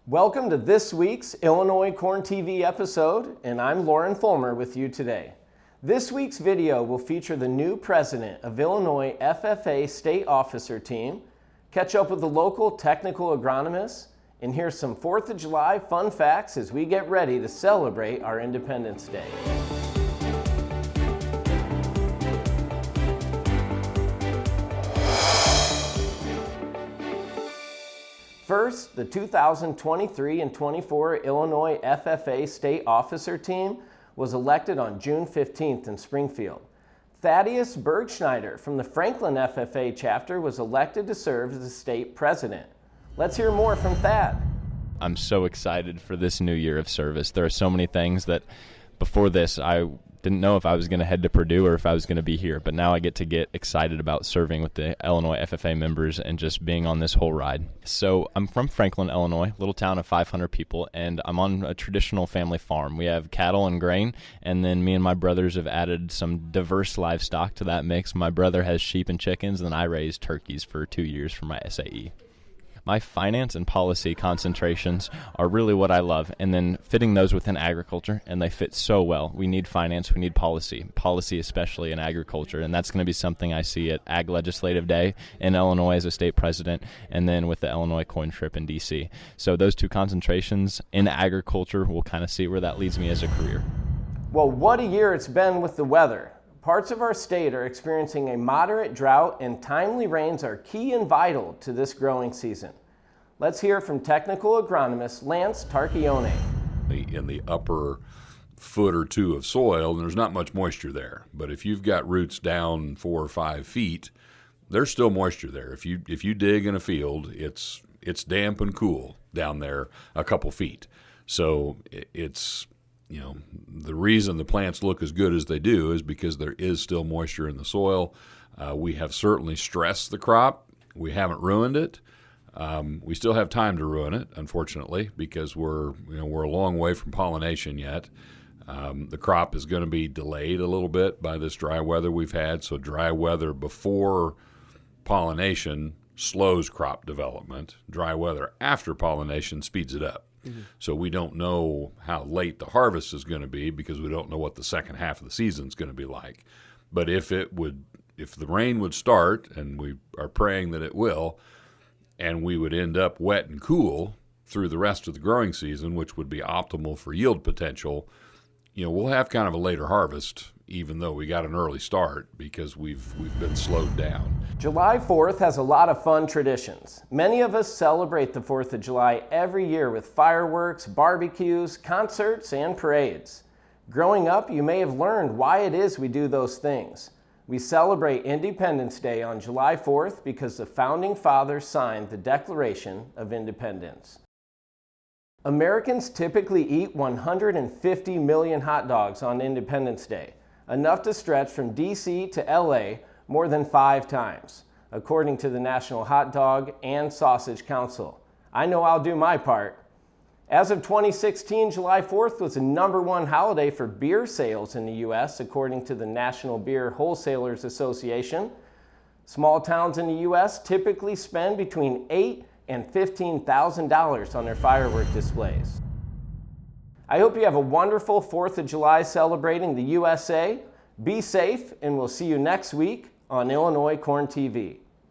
Welcome to this week's ILLinoiscornTV episode, and I'm Lauren Fulmer with you today. This week's video will feature the new president of Illinois FFA State Officer Team, catch up with the local technical agronomists, and hear some 4th of July fun facts as we get ready to celebrate our Independence Day. First, the 2023 and 24 Illinois FFA State Officer Team was elected on June 15th in Springfield. Thaddeus Bergschneider from the Franklin FFA chapter was elected to serve as the state president. Let's hear more from Thad. I'm so excited for this new year of service. There are so many things that before this I didn't know if I was going to head to Purdue or if I was going to be here, but now I get to get excited about serving with the Illinois FFA members and just being on this whole ride. So I'm from Franklin, Illinois, little town of 500 people, and I'm on a traditional family farm. We have cattle and grain, and then me and my brothers have added some diverse livestock to that mix. My brother has sheep and chickens, and then I raised turkeys for 2 years for my SAE. My finance and policy concentrations are really what I love, and then fitting those within agriculture, and they fit so well. We need finance, we need policy especially in agriculture, and that's going to be something I see at Ag Legislative Day in Illinois as a state president, and then with the Illinoiscorn trip in D.C. So those two concentrations in agriculture, we'll kind of see where that leads me as a career. Well, what a year it's been with the weather. Parts of our state are experiencing a moderate drought, and timely rains are key and vital to this growing season. Let's hear from technical agronomist Lance Tharchione. In the upper foot or two of soil, there's not much moisture there. But if you've got roots down 4 or 5 feet, there's still moisture there. If you dig in a field, it's damp and cool down there a couple feet. So it's, you know, the reason the plants look as good as they do is because there is still moisture in the soil. We have certainly stressed the crop. We haven't ruined it. We still have time to ruin it, unfortunately, because we're a long way from pollination yet. The crop is going to be delayed a little bit by this dry weather we've had. So dry weather before pollination slows crop development. Dry weather after pollination speeds it up. Mm-hmm. So we don't know how late the harvest is going to be because we don't know what the second half of the season is going to be like. But if the rain would start, and we are praying that it will, and we would end up wet and cool through the rest of the growing season, which would be optimal for yield potential, we'll have kind of a later harvest, even though we got an early start because we've been slowed down. July 4th has a lot of fun traditions. Many of us celebrate the 4th of July every year with fireworks, barbecues, concerts, and parades. Growing up, you may have learned why it is we do those things. We celebrate Independence Day on July 4th because the Founding Fathers signed the Declaration of Independence. Americans typically eat 150 million hot dogs on Independence Day, enough to stretch from D.C. to L.A. more than 5 times, according to the National Hot Dog and Sausage Council. I know I'll do my part. As of 2016, July 4th was the #1 holiday for beer sales in the U.S., according to the National Beer Wholesalers Association. Small towns in the U.S. typically spend between $8,000 and $15,000 on their firework displays. I hope you have a wonderful 4th of July celebrating the USA. Be safe, and we'll see you next week on ILLinoiscornTV.